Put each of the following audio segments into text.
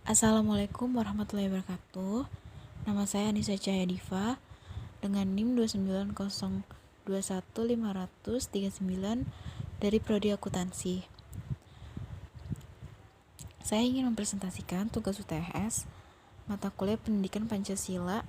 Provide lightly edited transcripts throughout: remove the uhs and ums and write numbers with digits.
Assalamualaikum warahmatullahi wabarakatuh. Nama saya Anissa Cahaya Diva dengan NIM 290215039 dari Prodi Akuntansi. Saya ingin mempresentasikan tugas UTS mata kuliah Pendidikan Pancasila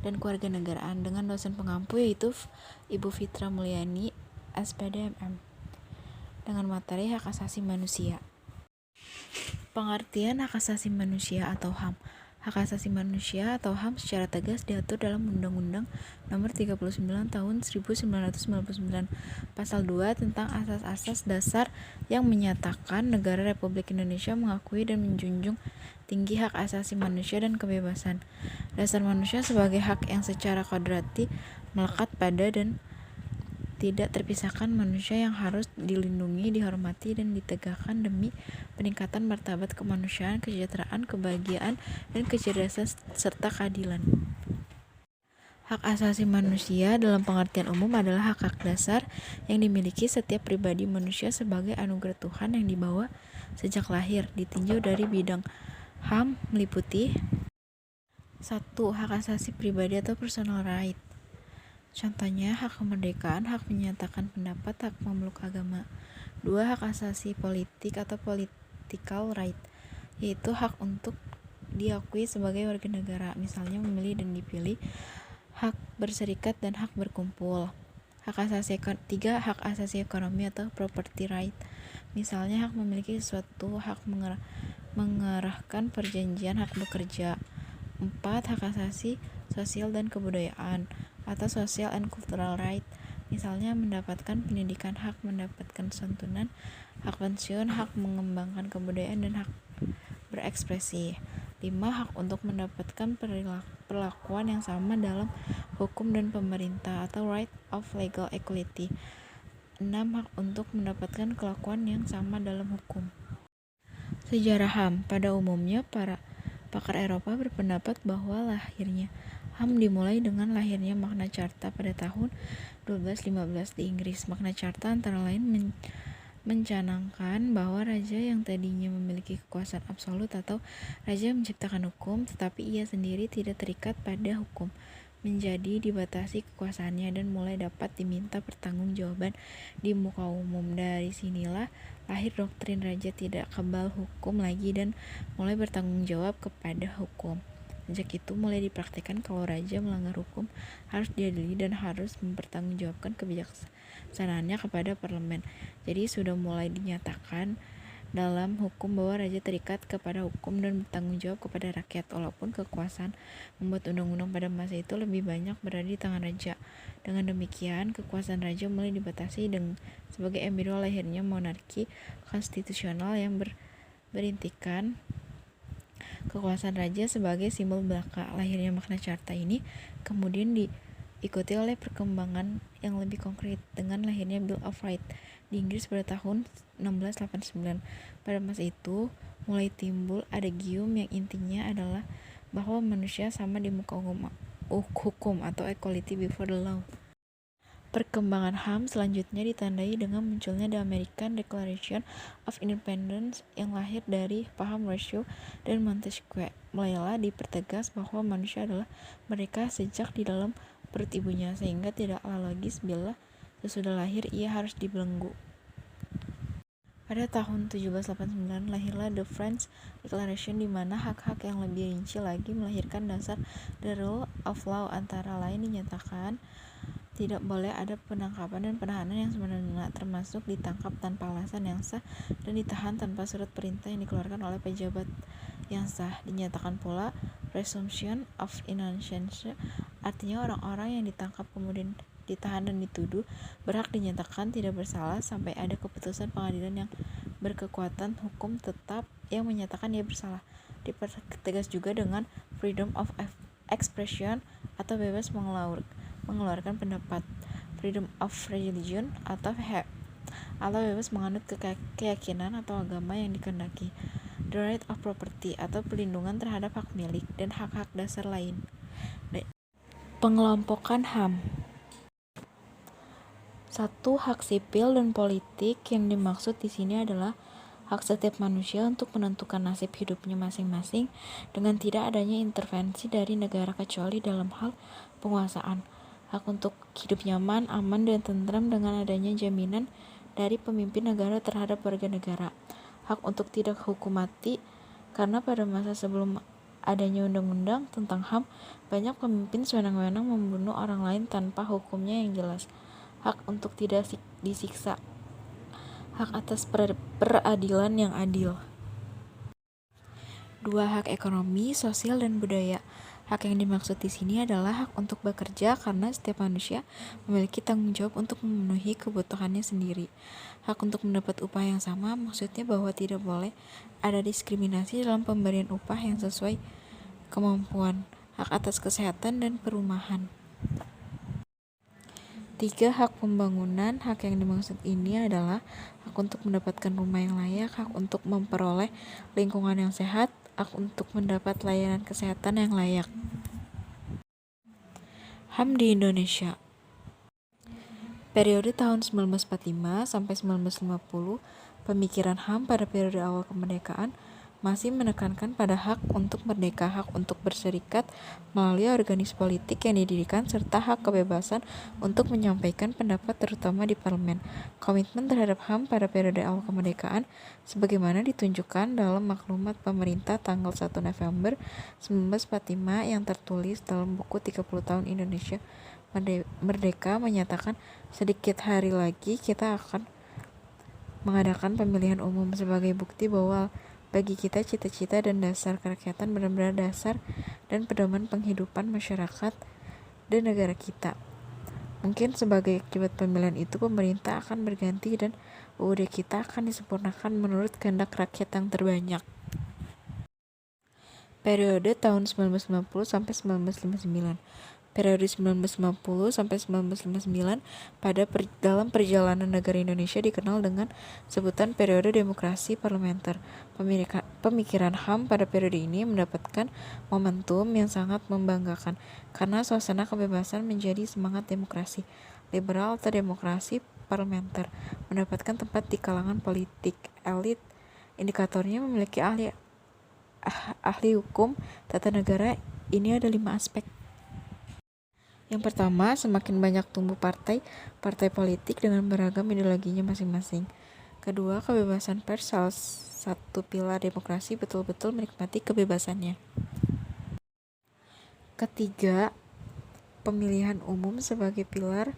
dan Kewarganegaraan dengan dosen pengampu yaitu Ibu Fitra Mulyani, SPD MM, dengan materi hak asasi manusia. Pengertian hak asasi manusia atau HAM. Hak asasi manusia atau HAM secara tegas diatur dalam Undang-Undang Nomor 39 Tahun 1999 Pasal 2 tentang asas-asas dasar yang menyatakan negara Republik Indonesia mengakui dan menjunjung tinggi hak asasi manusia dan kebebasan dasar manusia sebagai hak yang secara kodrati melekat pada dan tidak terpisahkan manusia yang harus dilindungi, dihormati, dan ditegakkan demi peningkatan martabat kemanusiaan, kesejahteraan, kebahagiaan, dan kecerdasan serta keadilan. Hak asasi manusia dalam pengertian umum adalah hak-hak dasar yang dimiliki setiap pribadi manusia sebagai anugerah Tuhan yang dibawa sejak lahir, ditinjau dari bidang HAM meliputi 1. Hak asasi pribadi atau personal right. Contohnya, hak kemerdekaan, hak menyatakan pendapat, hak memeluk agama. 2. Hak asasi politik atau political right, yaitu hak untuk diakui sebagai warga negara, misalnya memilih dan dipilih, hak berserikat dan hak berkumpul. 3. Hak asasi ekonomi atau property right, misalnya hak memiliki sesuatu, hak mengerahkan perjanjian, hak bekerja. 4. Hak asasi sosial dan kebudayaan atau social and cultural right, misalnya mendapatkan pendidikan, hak mendapatkan santunan, hak pensiun, hak mengembangkan kebudayaan, dan hak berekspresi. 5. Hak untuk mendapatkan perlakuan yang sama dalam hukum dan pemerintah atau right of legal equality. 6. Hak untuk mendapatkan kelakuan yang sama dalam hukum. Sejarah HAM. Pada umumnya, para pakar Eropa berpendapat bahwa lahirnya HAM dimulai dengan lahirnya Magna Carta pada tahun 1215 di Inggris. Magna Carta antara lain mencanangkan bahwa raja yang tadinya memiliki kekuasaan absolut atau raja menciptakan hukum, tetapi ia sendiri tidak terikat pada hukum, menjadi dibatasi kekuasaannya dan mulai dapat diminta pertanggungjawaban di muka umum. Dari sinilah lahir doktrin raja tidak kebal hukum lagi dan mulai bertanggung jawab kepada hukum. Sejak itu mulai dipraktikkan kalau raja melanggar hukum harus diadili dan harus mempertanggungjawabkan kebijaksanaannya kepada parlemen. Jadi sudah mulai dinyatakan dalam hukum bahwa raja terikat kepada hukum dan bertanggung jawab kepada rakyat, walaupun kekuasaan membuat undang-undang pada masa itu lebih banyak berada di tangan raja. Dengan demikian, kekuasaan raja mulai dibatasi sebagai embrio lahirnya monarki konstitusional yang berintikan kekuasaan raja sebagai simbol belaka. Lahirnya Magna Carta ini kemudian diikuti oleh perkembangan yang lebih konkret dengan lahirnya Bill of Rights di Inggris pada tahun 1689. Pada masa itu mulai timbul adagium yang intinya adalah bahwa manusia sama di muka hukum atau equality before the law. Perkembangan HAM selanjutnya ditandai dengan munculnya The American Declaration of Independence yang lahir dari paham Rousseau dan Montesquieu. Mulailah dipertegas bahwa manusia adalah merdeka sejak di dalam perut ibunya, sehingga tidaklah logis bila sesudah lahir ia harus dibelenggu. Pada tahun 1789 lahirlah The French Declaration, di mana hak-hak yang lebih rinci lagi melahirkan dasar the rule of law. Antara lain dinyatakan tidak boleh ada penangkapan dan penahanan yang semena-mena, termasuk ditangkap tanpa alasan yang sah dan ditahan tanpa surat perintah yang dikeluarkan oleh pejabat yang sah. Dinyatakan pula presumption of innocence, artinya orang-orang yang ditangkap kemudian ditahan dan dituduh berhak dinyatakan tidak bersalah sampai ada keputusan pengadilan yang berkekuatan hukum tetap yang menyatakan dia bersalah. Dipertegas juga dengan freedom of expression atau bebas mengeluarkan pendapat, freedom of religion atau bebas menganut keyakinan atau agama yang dikehendaki, the right of property atau perlindungan terhadap hak milik, dan hak-hak dasar lain. Pengelompokan HAM. 1. Hak sipil dan politik. Yang dimaksud di sini adalah hak setiap manusia untuk menentukan nasib hidupnya masing-masing dengan tidak adanya intervensi dari negara kecuali dalam hal penguasaan, hak untuk hidup nyaman, aman, dan tentram dengan adanya jaminan dari pemimpin negara terhadap warga negara, hak untuk tidak hukum mati, karena pada masa sebelum adanya undang-undang tentang HAM, banyak pemimpin sewenang-wenang membunuh orang lain tanpa hukumnya yang jelas, hak untuk tidak disiksa, hak atas peradilan yang adil. 2. Hak ekonomi, sosial, dan budaya. Hak yang dimaksud di sini adalah hak untuk bekerja karena setiap manusia memiliki tanggung jawab untuk memenuhi kebutuhannya sendiri. Hak untuk mendapat upah yang sama maksudnya bahwa tidak boleh ada diskriminasi dalam pemberian upah yang sesuai kemampuan. Hak atas kesehatan dan perumahan. 3. Hak pembangunan. Hak yang dimaksud ini adalah hak untuk mendapatkan rumah yang layak, hak untuk memperoleh lingkungan yang sehat, hak untuk mendapat layanan kesehatan yang layak. HAM di Indonesia. Periode tahun 1945 sampai 1950, pemikiran HAM pada periode awal kemerdekaan masih menekankan pada hak untuk merdeka, hak untuk berserikat melalui organisasi politik yang didirikan, serta hak kebebasan untuk menyampaikan pendapat terutama di parlemen. Komitmen terhadap HAM pada periode awal kemerdekaan sebagaimana ditunjukkan dalam maklumat pemerintah tanggal 1 November 1945 yang tertulis dalam buku 30 tahun Indonesia Merdeka menyatakan sedikit hari lagi kita akan mengadakan pemilihan umum sebagai bukti bahwa bagi kita cita-cita dan dasar kerakyatan benar-benar dasar dan pedoman penghidupan masyarakat dan negara kita. Mungkin sebagai akibat pemilihan itu pemerintah akan berganti dan UUD kita akan disempurnakan menurut kehendak rakyat yang terbanyak. Periode tahun 1950 sampai 1959. Periode 1950 sampai 1959 dalam perjalanan negara Indonesia dikenal dengan sebutan periode demokrasi parlementer. Pemikiran HAM pada periode ini mendapatkan momentum yang sangat membanggakan karena suasana kebebasan menjadi semangat demokrasi liberal atau demokrasi parlementer mendapatkan tempat di kalangan politik elit. Indikatornya memiliki ahli hukum tata negara. Ini ada 5 aspek. Yang pertama, semakin banyak tumbuh partai politik dengan beragam ideologinya masing-masing. Kedua, kebebasan pers, salah satu pilar demokrasi, betul-betul menikmati kebebasannya. Ketiga, pemilihan umum sebagai pilar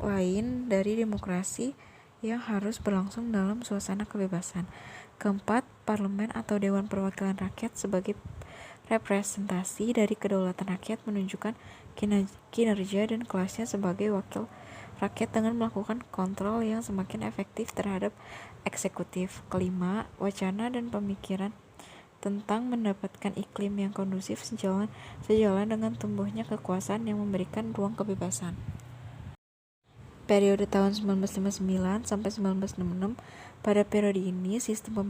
lain dari demokrasi yang harus berlangsung dalam suasana kebebasan. Keempat, parlemen atau Dewan Perwakilan Rakyat sebagai representasi dari kedaulatan rakyat menunjukkan kinerja dan kelasnya sebagai wakil rakyat dengan melakukan kontrol yang semakin efektif terhadap eksekutif. Kelima, wacana dan pemikiran tentang mendapatkan iklim yang kondusif sejalan dengan tumbuhnya kekuasaan yang memberikan ruang kebebasan. Periode tahun 1959 sampai 1966, pada periode ini sistem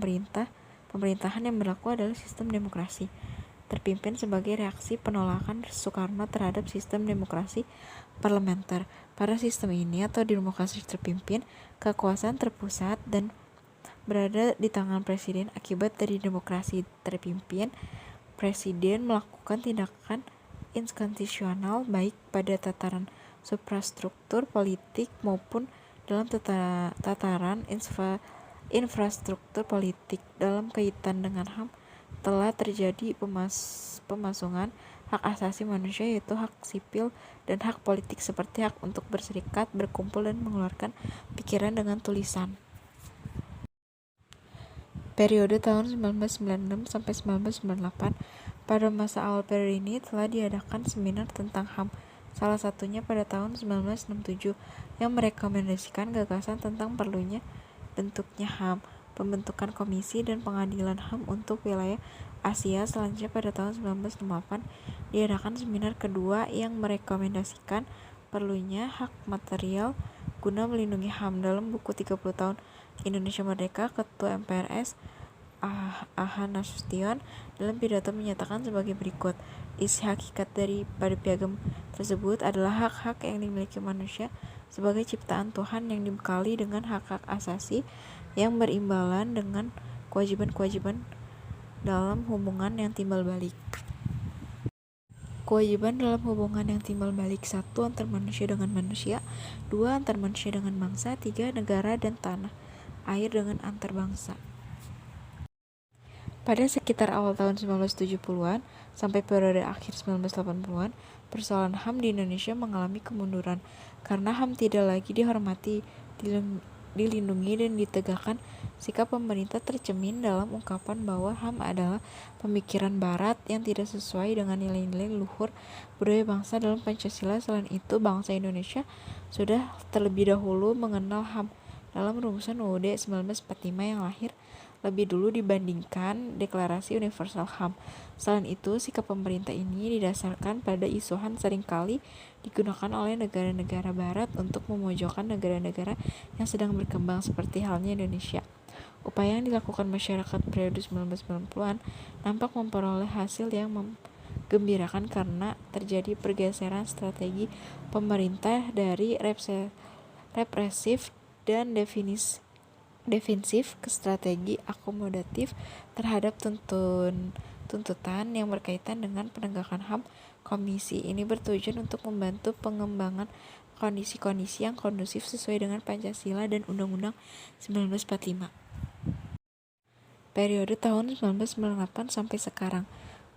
pemerintahan yang berlaku adalah sistem demokrasi terpimpin sebagai reaksi penolakan Soekarno terhadap sistem demokrasi parlementer. Pada sistem ini atau demokrasi terpimpin, kekuasaan terpusat dan berada di tangan presiden. Akibat dari demokrasi terpimpin, presiden melakukan tindakan inkonstitusional baik pada tataran suprastruktur politik maupun dalam tataran infrastruktur politik. Dalam kaitan dengan HAM, telah terjadi pemasungan hak asasi manusia yaitu hak sipil dan hak politik seperti hak untuk berserikat, berkumpul, dan mengeluarkan pikiran dengan tulisan. Periode tahun 1996 sampai 1998, pada masa awal periode ini telah diadakan seminar tentang HAM, salah satunya pada tahun 1967 yang merekomendasikan gagasan tentang perlunya bentuknya HAM, pembentukan komisi dan pengadilan HAM untuk wilayah Asia. Selanjutnya pada tahun 1998 diadakan seminar kedua yang merekomendasikan perlunya hak material guna melindungi HAM. Dalam buku 30 tahun Indonesia Merdeka, Ketua MPRS A.H. Nasution dalam pidato menyatakan sebagai berikut, isi hakikat pada piagam tersebut adalah hak-hak yang dimiliki manusia sebagai ciptaan Tuhan yang dibekali dengan hak-hak asasi yang berimbalan dengan kewajiban-kewajiban dalam hubungan yang timbal balik. Kewajiban dalam hubungan yang timbal balik: 1. Antar manusia dengan manusia. 2. Antar manusia dengan bangsa. 3. Negara dan tanah air dengan antar bangsa. Pada sekitar awal tahun 1970-an sampai periode akhir 1980-an, persoalan HAM di Indonesia mengalami kemunduran karena HAM tidak lagi dihormati, dilindungi, dan ditegakkan. Sikap pemerintah tercermin dalam ungkapan bahwa HAM adalah pemikiran Barat yang tidak sesuai dengan nilai-nilai luhur budaya bangsa dalam Pancasila. Selain itu, bangsa Indonesia sudah terlebih dahulu mengenal HAM dalam rumusan UUD 1945 yang lahir lebih dulu dibandingkan Deklarasi Universal HAM. Selain itu, sikap pemerintah ini didasarkan pada isuhan seringkali digunakan oleh negara-negara Barat untuk memojokkan negara-negara yang sedang berkembang seperti halnya Indonesia. Upaya yang dilakukan masyarakat periode 1990-an nampak memperoleh hasil yang menggembirakan karena terjadi pergeseran strategi pemerintah dari represif dan defensif ke strategi akomodatif terhadap tuntutan yang berkaitan dengan penegakan HAM. Komisi ini bertujuan untuk membantu pengembangan kondisi-kondisi yang kondusif sesuai dengan Pancasila dan Undang-Undang 1945. Periode tahun 1998 sampai sekarang.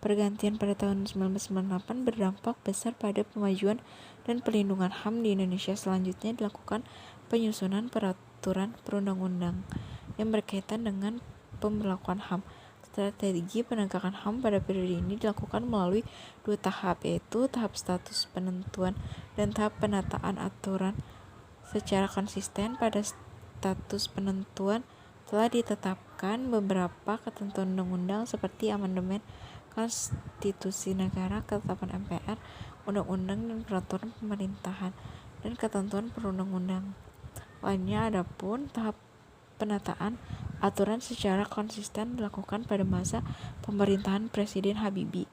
Pergantian pada tahun 1998 berdampak besar pada pemajuan dan perlindungan HAM di Indonesia. Selanjutnya dilakukan penyusunan peraturan perundang-undang yang berkaitan dengan pemberlakuan HAM. Strategi penegakan HAM pada periode ini dilakukan melalui 2 tahap, yaitu tahap status penentuan dan tahap penataan aturan secara konsisten. Pada status penentuan telah ditetapkan beberapa ketentuan undang-undang seperti amandemen Konstitusi Negara, ketetapan MPR, undang-undang dan peraturan pemerintahan, dan ketentuan perundang-undang lainnya. Adapun tahap penataan aturan secara konsisten dilakukan pada masa pemerintahan Presiden Habibie.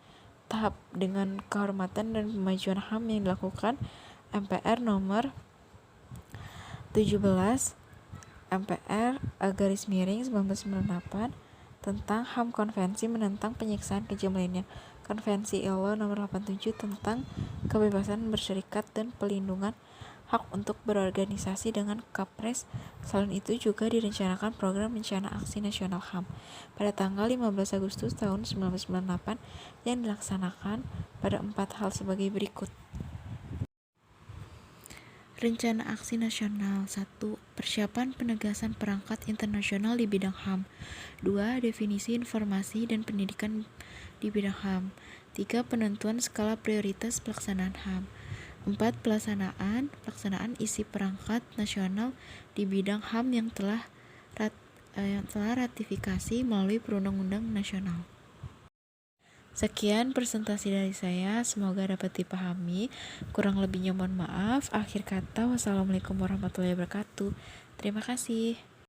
Tahap dengan kehormatan dan pemajuan HAM yang dilakukan MPR nomor 17 MPR /1998 tentang HAM, konvensi menentang penyiksaan kejam lainnya, konvensi ILO nomor 87 tentang kebebasan berserikat dan pelindungan hak untuk berorganisasi dengan Kapres. Selain itu juga direncanakan program rencana aksi nasional HAM pada tanggal 15 Agustus tahun 1998 yang dilaksanakan pada 4 hal sebagai berikut. Rencana Aksi Nasional. 1. Persiapan penegasan perangkat internasional di bidang HAM. 2. Definisi informasi dan pendidikan di bidang HAM. 3. Penentuan skala prioritas pelaksanaan HAM. 4. Pelaksanaan isi perangkat nasional di bidang HAM yang telah ratifikasi melalui perundang-undang nasional. Sekian presentasi dari saya, semoga dapat dipahami. Kurang lebihnya mohon maaf. Akhir kata, wassalamualaikum warahmatullahi wabarakatuh. Terima kasih.